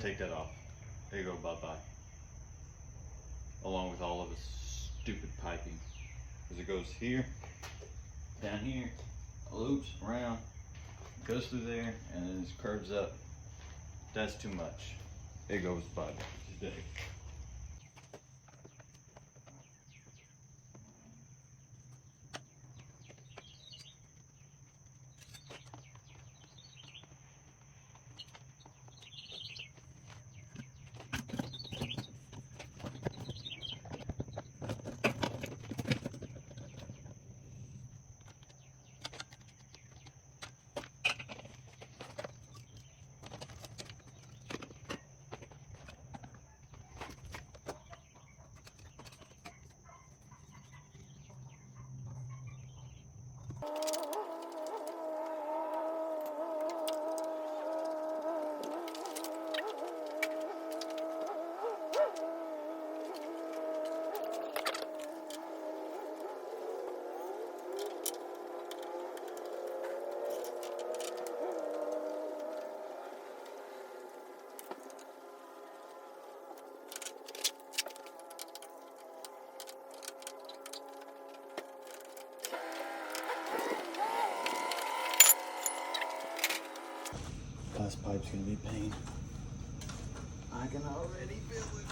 take that off. There you go, bye-bye. Along with all of this stupid piping. Because it goes here, down here, loops around, goes through there, and then it curves up. That's too much. It goes bye-bye today. This pipe's gonna be a pain. I can already feel it.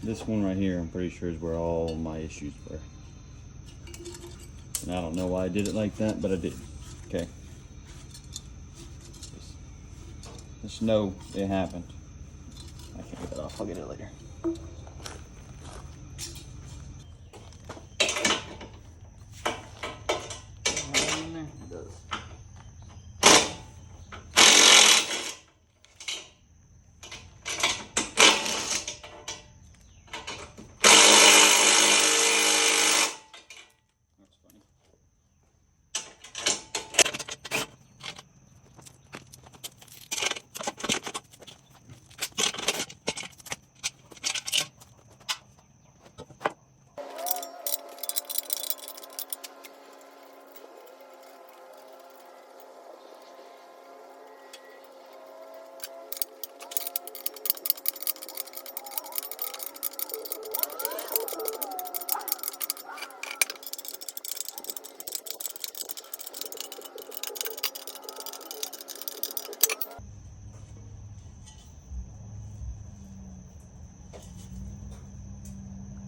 This one right here, I'm pretty sure is where all my issues were. And I don't know why I did it like that, but I did. Okay. Just know it happened. I can't get that off. I'll get it later. It does.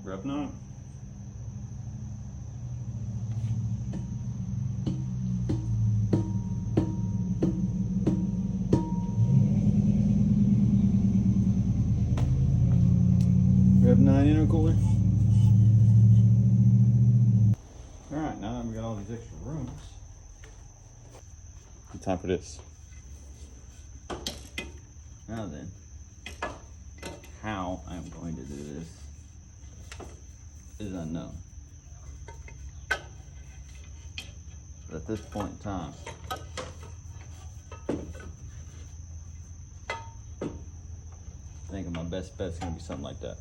Rev 9. Rev 9 intercooler. Alright, now that we got all these extra rooms, it's time for this. Now then, how I'm going to do this is unknown. But at this point in time, I think my best bet's gonna be something like that.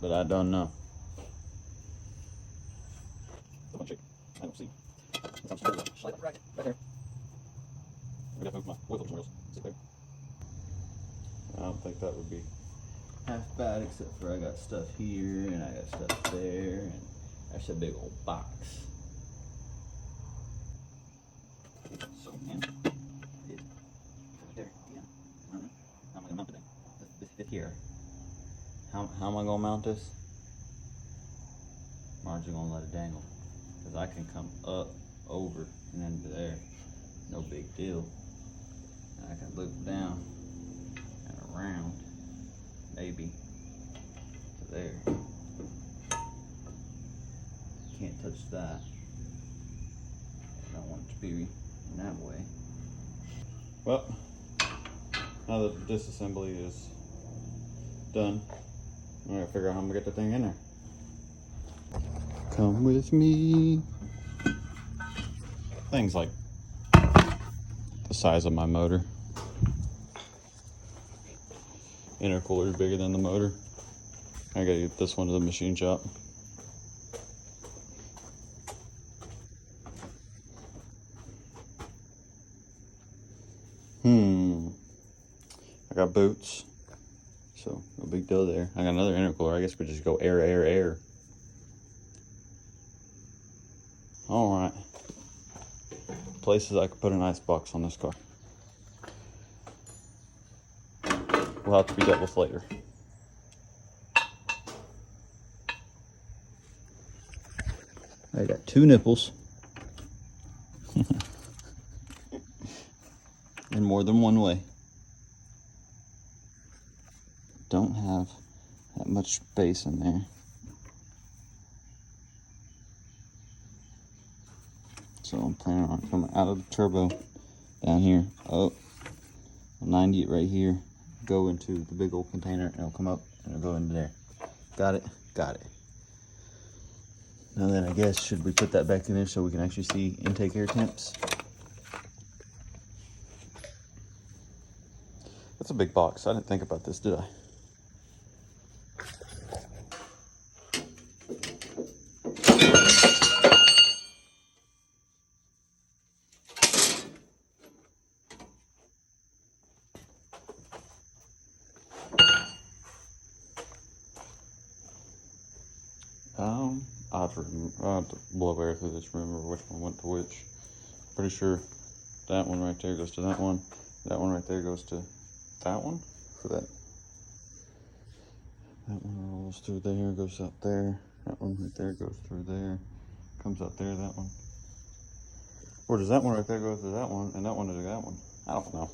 But I don't know. I don't see. Right there. I gotta move my oil filter rails. Sit there. I don't think that would be half bad, except for I got stuff here and I got stuff there, and that's a big old box. So man, right there again. How am I gonna mount it? This fit here. How am I gonna mount this? or I'm just gonna let it dangle. Because I can come up, over, and into there. No big deal. And I can loop down and around, maybe to there. Can't touch that. I don't want it to be in that way. Well, now that the disassembly is done, I'm gonna figure out how I'm gonna get the thing in there. Come with me. Things like the size of my motor. Intercooler is bigger than the motor. I gotta get this one to the machine shop. I got boots, so no big deal there. I got another intercooler. I guess we just go air, air, air. All right. Places I could put an icebox on this car. Will have to be dealt with later. I got 2 nipples. In more than one way. Don't have that much space in there. So I'm planning on coming out of the turbo down here, up, 90 it right here, go into the big old container, and it'll come up and it'll go into there. Got it? Got it. Now then, I guess, should we put that back in there so we can actually see intake air temps? That's a big box. I didn't think about this, did I? I'll have to blow air through this, remember which one went to which. Pretty sure that one right there goes to that one. That one right there goes to that one for that. That one rolls through there, goes out there. That one right there goes through there, comes out there, that one. Or does that one right there go to that one and that one to that one? I don't know.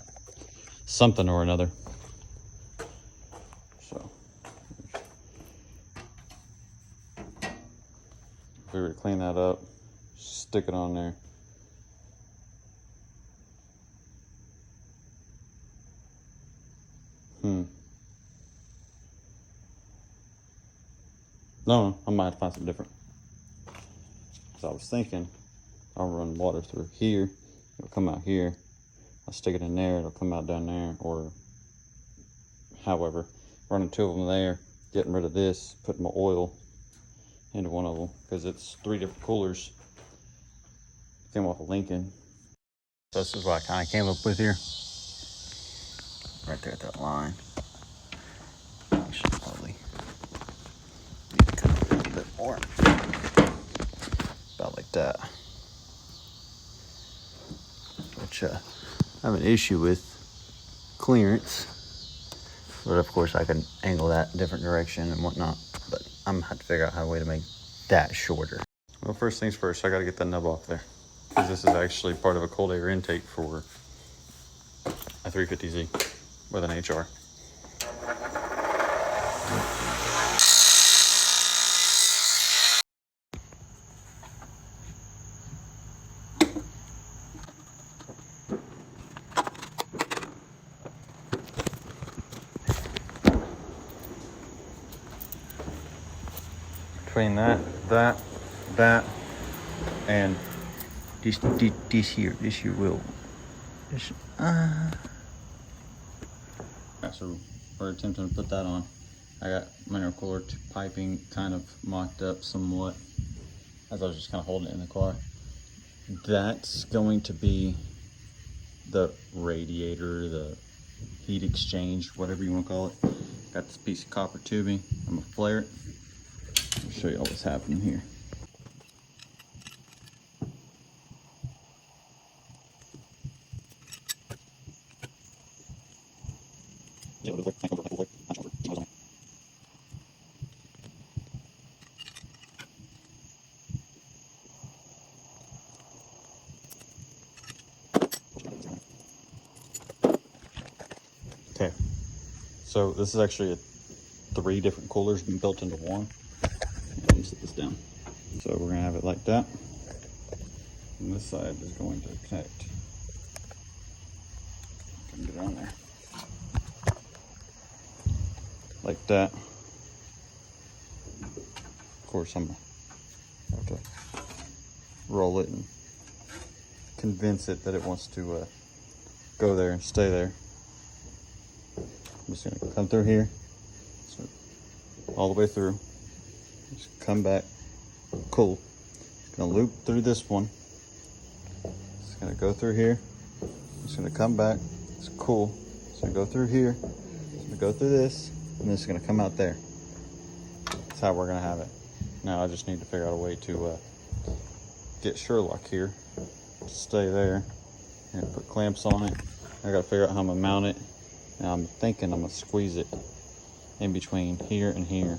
Something or another. So, if we were to clean that up, stick it on there. No, I might have to find something different. Because I was thinking, I'll run water through here, it'll come out here. I'll stick it in there, it'll come out down there, or however. Running 2 of them there, getting rid of this, putting my oil into one of them, because it's 3 different coolers. Came off of Lincoln. So this is what I kind of came up with here. Right there at that line. I should probably need to cut a little bit more. About like that. Which I have an issue with clearance. But of course I can angle that in a different direction and whatnot. But I'm gonna have to figure out how a way to make that shorter. Well, first things first, I gotta get that nub off there. Because this is actually part of a cold air intake for a 350Z with an HR. Between that, and this here will. So we're attempting to put that on. I got my intercooler piping kind of mocked up somewhat as I was just kind of holding it in the car. That's going to be the radiator, the heat exchange, whatever you want to call it. Got this piece of copper tubing. I'm gonna flare it. I'll show you all what's happening here. So this is actually 3 different coolers being built into one. Let me sit this down. So we're gonna have it like that. And this side is going to connect. Can get it on there. Like that. Of course, I'm gonna have to roll it and convince it that it wants to go there and stay there. I'm just gonna come through here, all the way through. Just come back. Cool. Just gonna loop through this one. Just gonna go through here. Just gonna come back. It's cool. Just gonna go through here. Just gonna go through this, and then it's gonna come out there. That's how we're gonna have it. Now I just need to figure out a way to get Sherlock here to stay there and put clamps on it. I gotta figure out how I'm gonna mount it. And I'm thinking I'm gonna squeeze it in between here and here.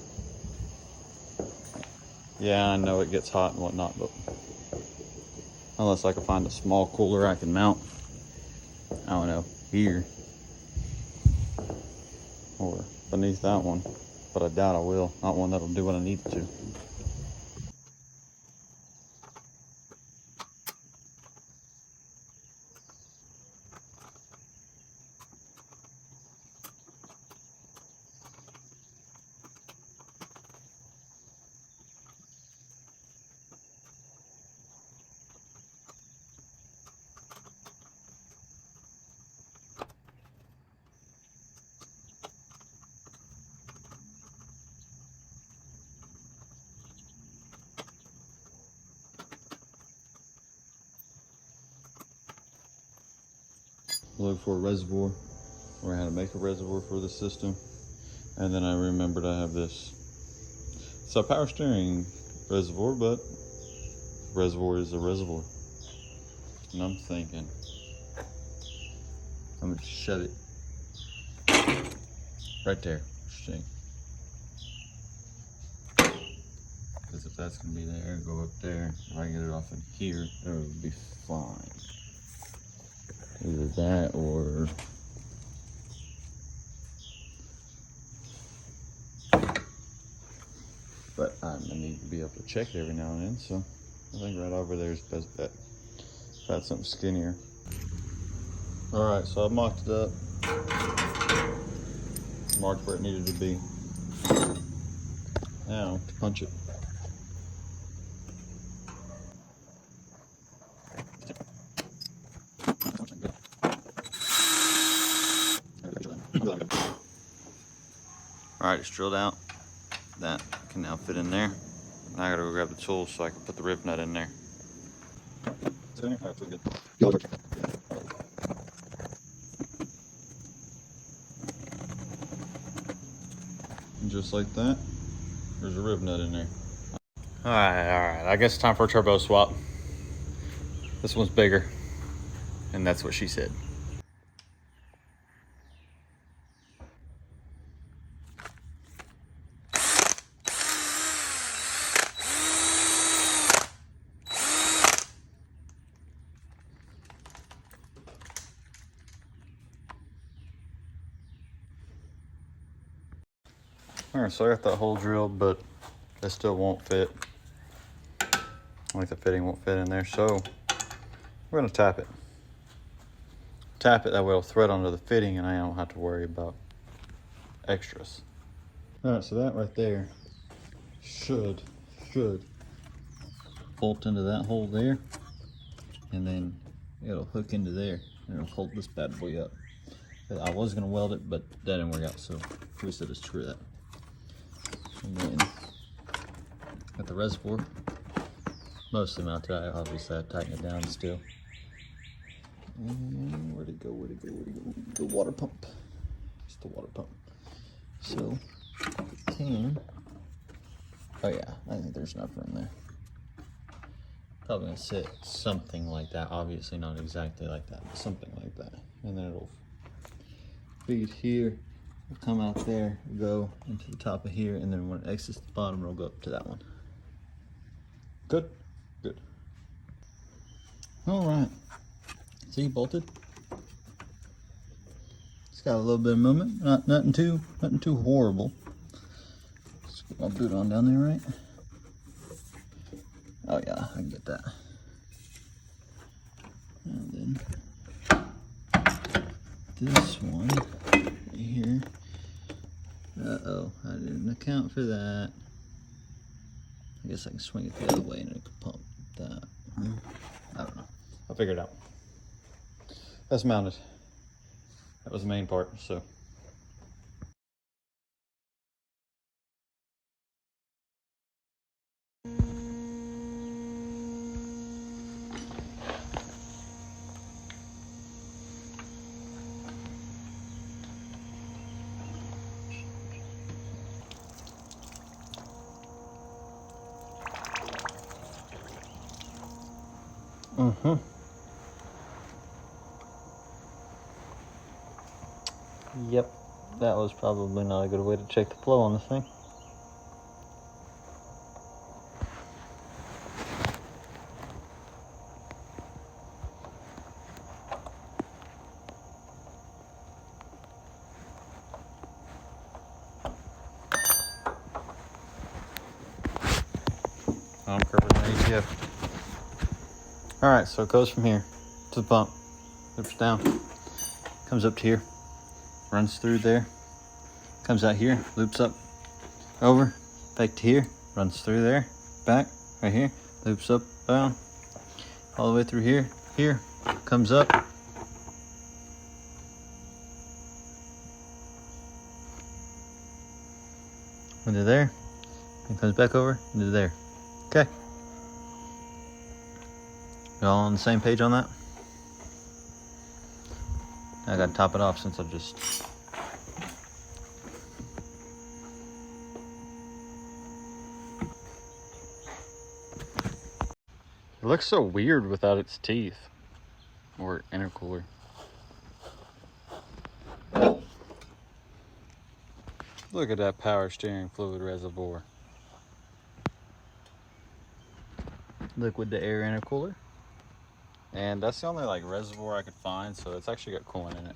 Yeah, I know it gets hot and whatnot, but unless I can find a small cooler I can mount, I don't know, here or beneath that one, but I doubt I will. Not one that'll do what I need it to. Look for a reservoir, or how to make a reservoir for the system. And then I remembered I have this. It's a power steering reservoir, but reservoir is a reservoir. And I'm thinking I'm gonna shove it right there. Interesting. Because if that's gonna be there, go up there. If I get it off in here, it'll be fine. Either that or but I'm gonna need to be able to check it every now and then, so I think right over there is best bet. If I had something skinnier. Alright, so I mocked it up. Marked where it needed to be. Now to punch it. Alright, it's drilled out. That can now fit in there. Now I gotta go grab the tools so I can put the rib nut in there. And just like that, there's a rib nut in there. Alright, I guess it's time for a turbo swap. This one's bigger, and that's what she said. Alright, so I got that hole drilled, but it still won't fit. Like the fitting won't fit in there, so we're gonna tap it. Tap it, that way it'll thread onto the fitting and I don't have to worry about extras. Alright, so that right there should bolt into that hole there, and then it'll hook into there and it'll hold this bad boy up. I was gonna weld it, but that didn't work out, so we said just screw that. And then got the reservoir mostly mounted. I obviously had to tighten it down still. And where'd it go? The water pump. It's the water pump. So oh yeah, I think there's enough room there. Probably gonna sit something like that. Obviously not exactly like that, but something like that. And then it'll feed here, it'll come out there, go into the top of here, and then when it exits the bottom, it'll go up to that one. Good? Good. All right. See, bolted. It's got a little bit of movement. Nothing too horrible. Let's get my boot on down there, right? Oh yeah, I can get that. And then this one right here. Uh-oh, I didn't account for that. I guess I can swing it the other way and it could pump that. I don't know. I'll figure it out. That's mounted. That was the main part, so. Yep, that was probably not a good way to check the flow on this thing. I'm curving the ATF. Alright, so it goes from here to the pump, loops down, comes up to here, runs through there, comes out here, loops up, over, back to here, runs through there, back, right here, loops up, down, all the way through here, comes up, into there, and comes back over, into there. Okay. You all on the same page on that? I gotta top it off since I just... It looks so weird without its teeth. Or intercooler. Look at that power steering fluid reservoir. Liquid to air intercooler. And that's the only like reservoir I could find, so it's actually got coolant in it.